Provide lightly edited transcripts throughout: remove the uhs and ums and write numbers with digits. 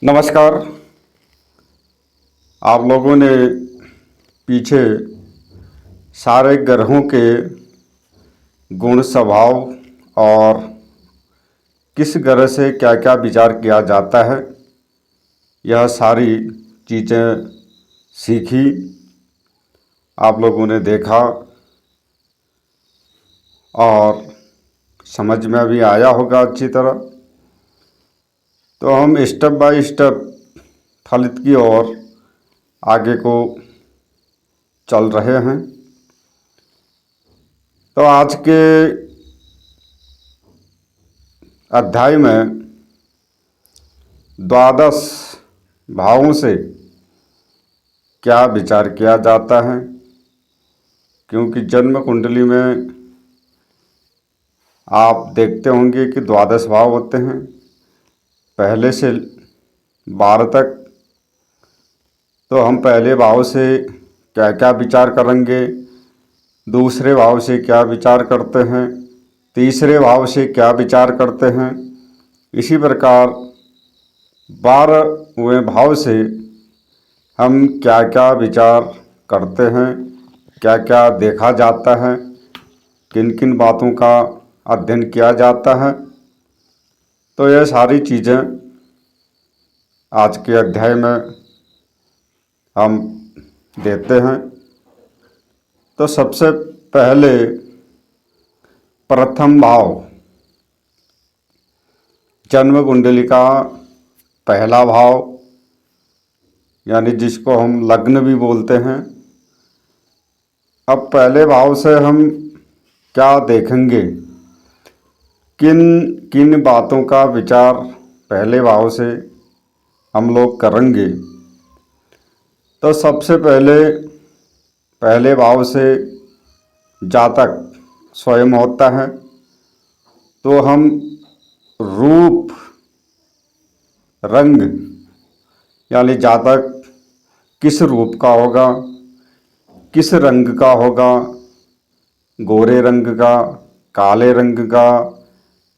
नमस्कार। आप लोगों ने पीछे सारे ग्रहों के गुण स्वभाव और किस ग्रह से क्या क्या विचार किया जाता है, यह सारी चीज़ें सीखी, आप लोगों ने देखा और समझ में भी आया होगा अच्छी तरह। तो हम स्टेप बाय स्टेप फलित की ओर आगे को चल रहे हैं। तो आज के अध्याय में द्वादश भावों से क्या विचार किया जाता है, क्योंकि जन्म कुंडली में आप देखते होंगे कि द्वादश भाव होते हैं, पहले से 12 तक। तो हम पहले भाव से क्या क्या विचार करेंगे, दूसरे भाव से क्या विचार करते हैं, तीसरे भाव से क्या विचार करते हैं, इसी प्रकार 12वें भाव से हम क्या क्या विचार करते हैं, क्या क्या देखा जाता है, किन किन बातों का अध्ययन किया जाता है। तो यह सारी चीज़ें आज के अध्याय में हम देते हैं। तो सबसे पहले प्रथम भाव, जन्म कुंडली का पहला भाव, यानी जिसको हम लग्न भी बोलते हैं। अब पहले भाव से हम क्या देखेंगे, किन किन बातों का विचार पहले भाव से हम लोग करेंगे। तो सबसे पहले भाव से जातक स्वयं होता है, तो हम रूप रंग, यानी जातक किस रूप का होगा, किस रंग का होगा, गोरे रंग का, काले रंग का,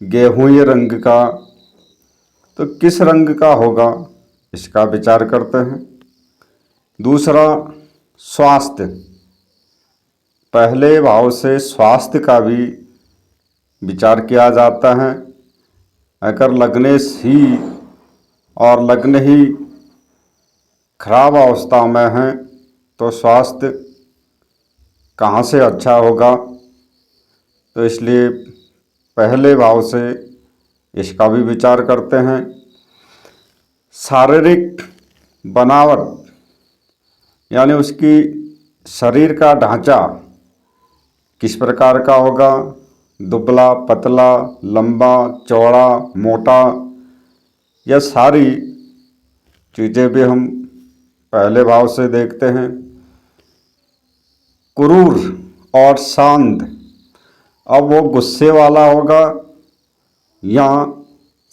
गेहूँई रंग का, तो किस रंग का होगा इसका विचार करते हैं। दूसरा स्वास्थ्य, पहले भाव से स्वास्थ्य का भी विचार किया जाता है। अगर लग्न ही खराब अवस्था में है तो स्वास्थ्य कहाँ से अच्छा होगा। तो इसलिए पहले भाव से इसका भी विचार करते हैं। शारीरिक बनावट, यानी उसकी शरीर का ढांचा किस प्रकार का होगा, दुबला पतला, लंबा चौड़ा मोटा, यह सारी चीज़ें भी हम पहले भाव से देखते हैं। क्रूर और शांत, अब वो गुस्से वाला होगा या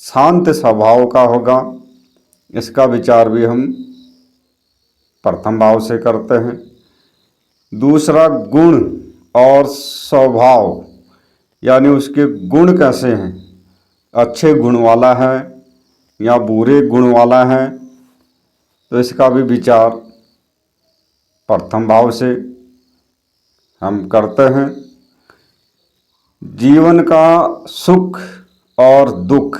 शांत स्वभाव का होगा, इसका विचार भी हम प्रथम भाव से करते हैं। दूसरा गुण और स्वभाव, यानी उसके गुण कैसे हैं, अच्छे गुण वाला है या बुरे गुण वाला है, तो इसका भी विचार प्रथम भाव से हम करते हैं। जीवन का सुख और दुख,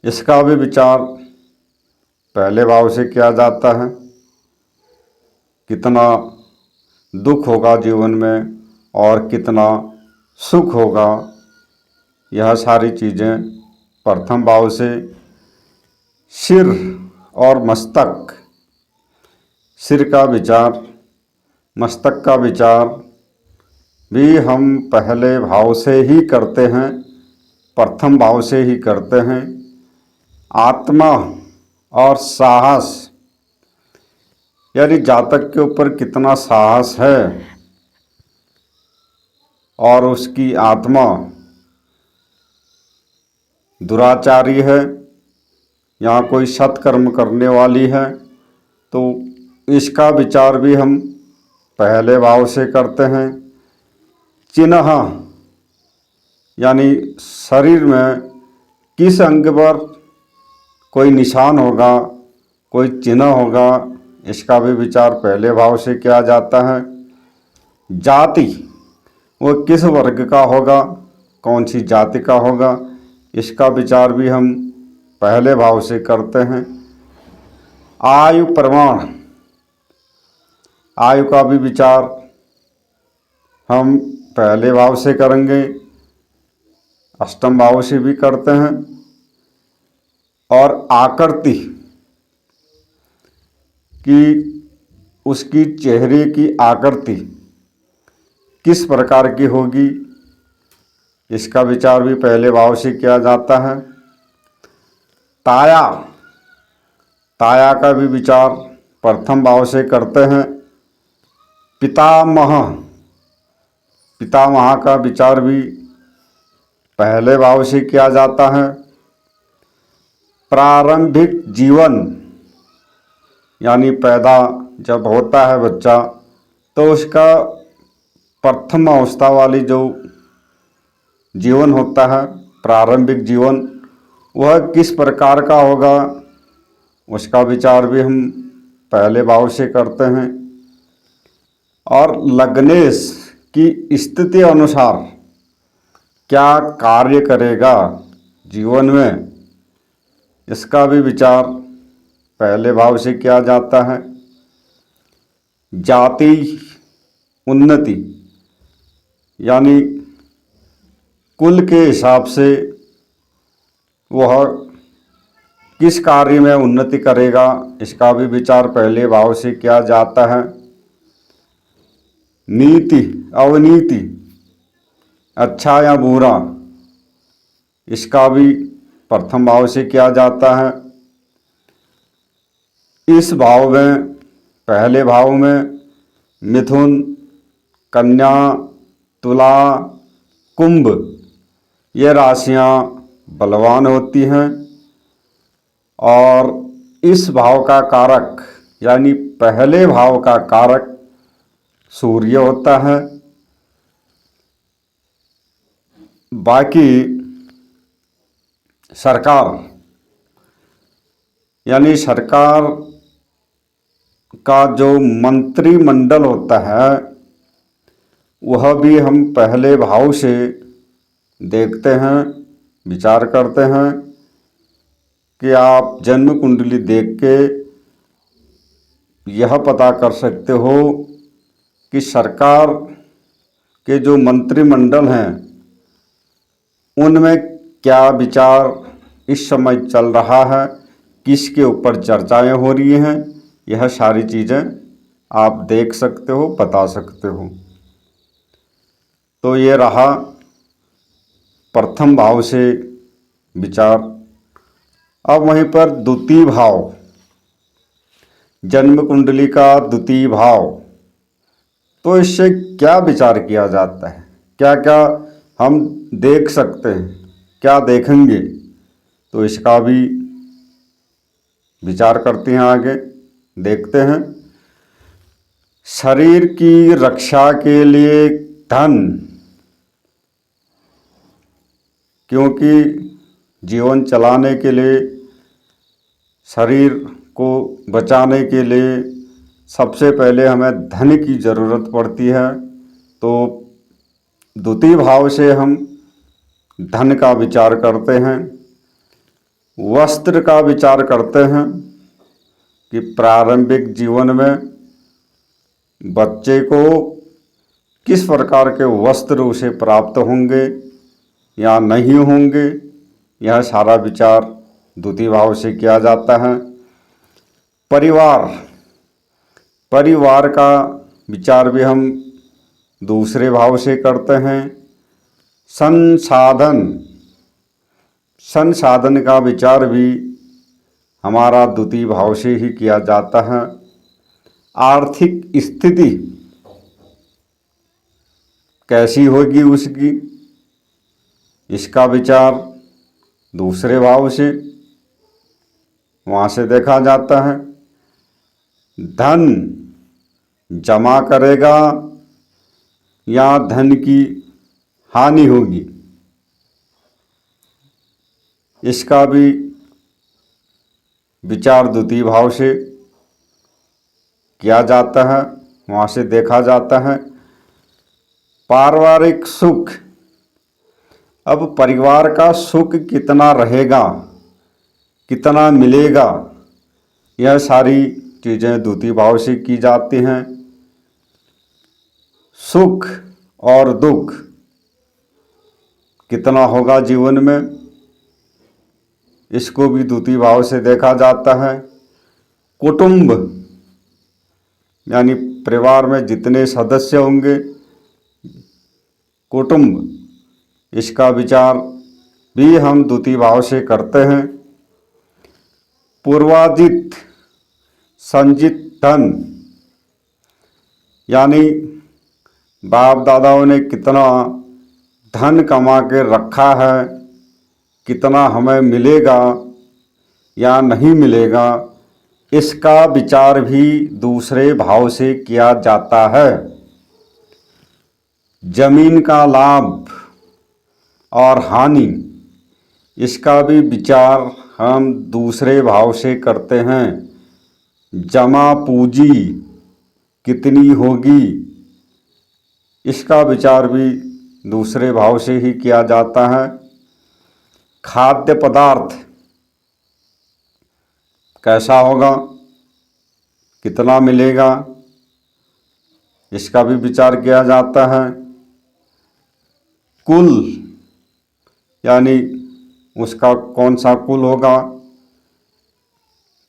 इसका भी विचार पहले भाव से किया जाता है। कितना दुख होगा जीवन में और कितना सुख होगा, यह सारी चीज़ें प्रथम भाव से। सिर और मस्तक, सिर का विचार, मस्तक का विचार भी हम पहले भाव से ही करते हैं, प्रथम भाव से ही करते हैं। आत्मा और साहस, यानी जातक के ऊपर कितना साहस है और उसकी आत्मा दुराचारी है या कोई सत्कर्म करने वाली है, तो इसका विचार भी हम पहले भाव से करते हैं। चिन्ह, यानी शरीर में किस अंग पर कोई निशान होगा, कोई चिन्ह होगा, इसका भी विचार पहले भाव से किया जाता है। जाति, वो किस वर्ग का होगा, कौन सी जाति का होगा, इसका विचार भी हम पहले भाव से करते हैं। आयु प्रमाण, आयु का भी विचार हम पहले भाव से करेंगे, अष्टम भाव से भी करते हैं। और आकृति कि उसकी चेहरे की आकृति किस प्रकार की होगी, इसका विचार भी पहले भाव से किया जाता है। ताया, ताया का भी विचार प्रथम भाव से करते हैं। पितामह, पितामह का विचार भी पहले भाव से किया जाता है। प्रारंभिक जीवन, यानी पैदा जब होता है बच्चा तो उसका प्रथम अवस्था वाली जो जीवन होता है, प्रारंभिक जीवन, वह किस प्रकार का होगा, उसका विचार भी हम पहले भाव से करते हैं। और लग्नेश की स्थिति अनुसार क्या कार्य करेगा जीवन में, इसका भी विचार पहले भाव से किया जाता है। जाति उन्नति, यानी कुल के हिसाब से वह किस कार्य में उन्नति करेगा, इसका भी विचार पहले भाव से किया जाता है। नीति अवनीति, अच्छा या बुरा, इसका भी प्रथम भाव से किया जाता है। इस भाव में, पहले भाव में मिथुन, कन्या, तुला, कुंभ, ये राशियां बलवान होती हैं। और इस भाव का कारक, यानी पहले भाव का कारक सूर्य होता है। बाकी सरकार, यानी सरकार का जो मंत्रिमंडल होता है वह भी हम पहले भाव से देखते हैं, विचार करते हैं कि आप जन्म कुंडली देख के यह पता कर सकते हो कि सरकार के जो मंत्रिमंडल हैं उनमें क्या विचार इस समय चल रहा है, किसके ऊपर चर्चाएं हो रही हैं, यह सारी चीज़ें आप देख सकते हो, बता सकते हो। तो ये रहा प्रथम भाव से विचार। अब वहीं पर द्वितीय भाव, जन्म कुंडली का द्वितीय भाव, तो इससे क्या विचार किया जाता है, क्या क्या हम देख सकते हैं, क्या देखेंगे, तो इसका भी विचार करते हैं, आगे देखते हैं। शरीर की रक्षा के लिए धन, क्योंकि जीवन चलाने के लिए, शरीर को बचाने के लिए सबसे पहले हमें धन की ज़रूरत पड़ती है। तो द्वितीय भाव से हम धन का विचार करते हैं। वस्त्र का विचार करते हैं कि प्रारंभिक जीवन में बच्चे को किस प्रकार के वस्त्र उसे प्राप्त होंगे या नहीं होंगे, यह सारा विचार द्वितीय भाव से किया जाता है। परिवार, परिवार का विचार भी हम दूसरे भाव से करते हैं। संसाधन, संसाधन का विचार भी हमारा द्वितीय भाव से ही किया जाता है। आर्थिक स्थिति कैसी होगी उसकी, इसका विचार दूसरे भाव से वहाँ से देखा जाता है। धन जमा करेगा या धन की हानि होगी, इसका भी विचार द्वितीय भाव से किया जाता है, वहाँ से देखा जाता है। पारिवारिक सुख, अब परिवार का सुख कितना रहेगा, कितना मिलेगा, यह सारी चीज़ें द्वितीय भाव से की जाती हैं। सुख और दुख कितना होगा जीवन में, इसको भी द्वितीय भाव से देखा जाता है। कुटुंब यानी परिवार में जितने सदस्य होंगे, कुटुंब, इसका विचार भी हम द्वितीय भाव से करते हैं। पूर्वार्जित संचित धन, यानी बाप दादाओं ने कितना धन कमा के रखा है, कितना हमें मिलेगा या नहीं मिलेगा, इसका विचार भी दूसरे भाव से किया जाता है। जमीन का लाभ और हानि, इसका भी विचार हम दूसरे भाव से करते हैं। जमा पूंजी कितनी होगी, इसका विचार भी दूसरे भाव से ही किया जाता है। खाद्य पदार्थ कैसा होगा, कितना मिलेगा, इसका भी विचार किया जाता है। कुल, यानी उसका कौन सा कुल होगा,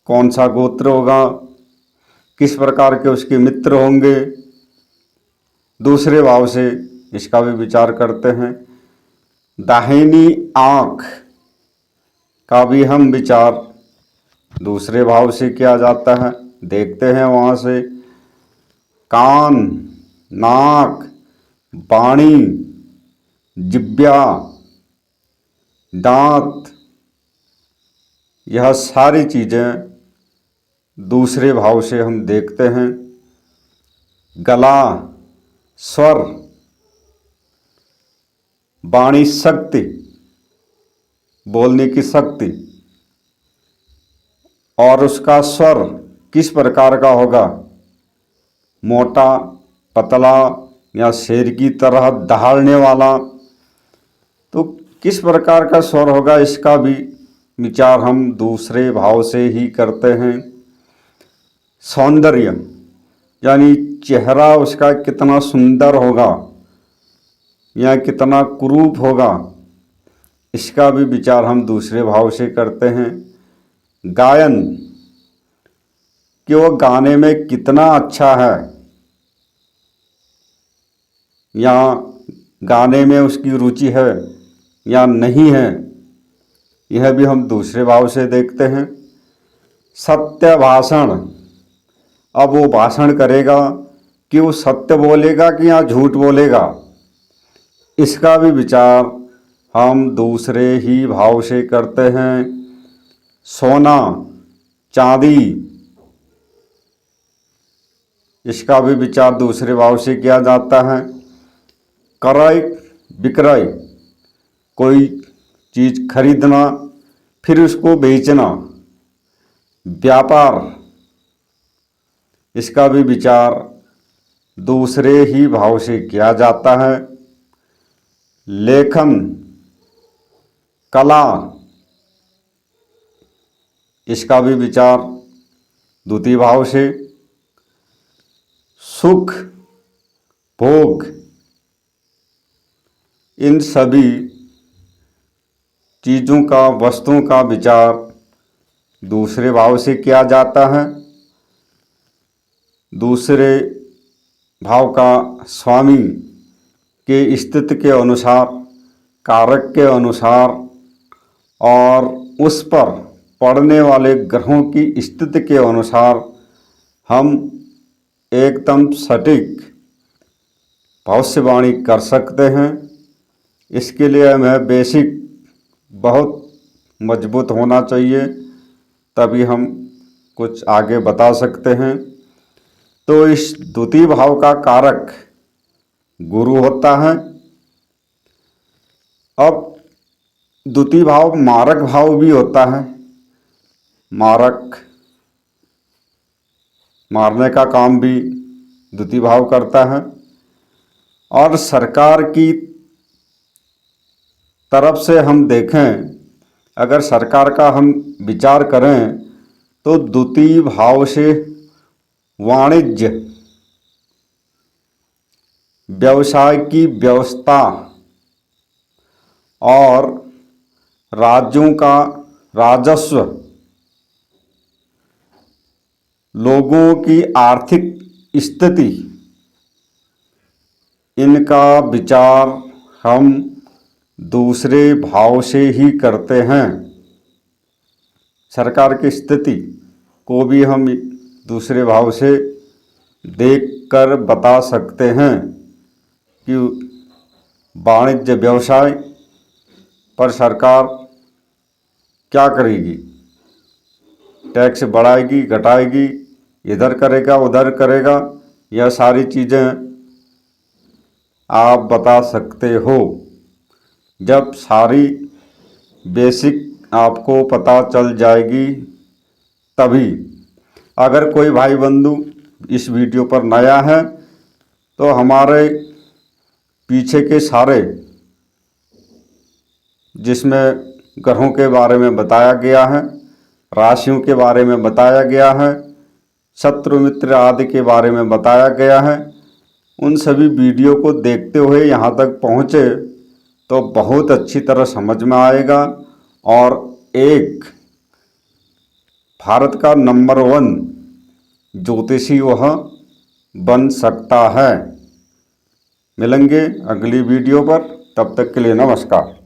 कौन सा गोत्र होगा, किस प्रकार के उसके मित्र होंगे, दूसरे भाव से इसका भी विचार करते हैं। दाहिनी आँख का भी हम विचार दूसरे भाव से किया जाता है, देखते हैं वहाँ से। कान, नाक, वाणी, जिह्वा, दांत, यह सारी चीज़ें दूसरे भाव से हम देखते हैं। गला, स्वर, वाणी शक्ति, बोलने की शक्ति, और उसका स्वर किस प्रकार का होगा, मोटा, पतला या शेर की तरह दहाड़ने वाला, तो किस प्रकार का स्वर होगा, इसका भी विचार हम दूसरे भाव से ही करते हैं। सौंदर्य, यानी चेहरा उसका कितना सुंदर होगा या कितना कुरूप होगा, इसका भी विचार हम दूसरे भाव से करते हैं। गायन, कि वो गाने में कितना अच्छा है या गाने में उसकी रुचि है या नहीं है, यह भी हम दूसरे भाव से देखते हैं। सत्य भाषण, अब वो भाषण करेगा कि वो सत्य बोलेगा कि या झूठ बोलेगा, इसका भी विचार हम दूसरे ही भाव से करते हैं। सोना, चांदी, इसका भी विचार दूसरे भाव से किया जाता है। क्रय विक्रय, कोई चीज़ खरीदना फिर उसको बेचना, व्यापार, इसका भी विचार दूसरे ही भाव से किया जाता है। लेखन, कला, इसका भी विचार द्वितीय भाव से। सुख, भोग, इन सभी चीज़ों का, वस्तुओं का विचार दूसरे भाव से किया जाता है। दूसरे भाव का स्वामी के स्थिति के अनुसार, कारक के अनुसार और उस पर पड़ने वाले ग्रहों की स्थिति के अनुसार हम एकदम सटीक भविष्यवाणी कर सकते हैं। इसके लिए हमें बेसिक बहुत मजबूत होना चाहिए, तभी हम कुछ आगे बता सकते हैं। तो इस द्वितीय भाव का कारक गुरु होता है। अब द्वितीय भाव मारक भाव भी होता है, मारक मारने का काम भी द्वितीय भाव करता है। और सरकार की तरफ से हम देखें, अगर सरकार का हम विचार करें तो द्वितीय भाव से वाणिज्य, व्यवसाय की व्यवस्था और राज्यों का राजस्व, लोगों की आर्थिक स्थिति, इनका विचार हम दूसरे भाव से ही करते हैं। सरकार की स्थिति को भी हम दूसरे भाव से देखकर बता सकते हैं कि वाणिज्य व्यवसाय पर सरकार क्या करेगी, टैक्स बढ़ाएगी, घटाएगी, इधर करेगा, उधर करेगा, यह सारी चीज़ें आप बता सकते हो। जब सारी बेसिक आपको पता चल जाएगी तभी। अगर कोई भाई बंधु इस वीडियो पर नया है तो हमारे पीछे के सारे, जिसमें ग्रहों के बारे में बताया गया है, राशियों के बारे में बताया गया है, शत्रु मित्र आदि के बारे में बताया गया है, उन सभी वीडियो को देखते हुए यहाँ तक पहुँचे तो बहुत अच्छी तरह समझ में आएगा और एक भारत का नंबर 1 ज्योतिषी वह बन सकता है। मिलेंगे अगली वीडियो पर, तब तक के लिए नमस्कार।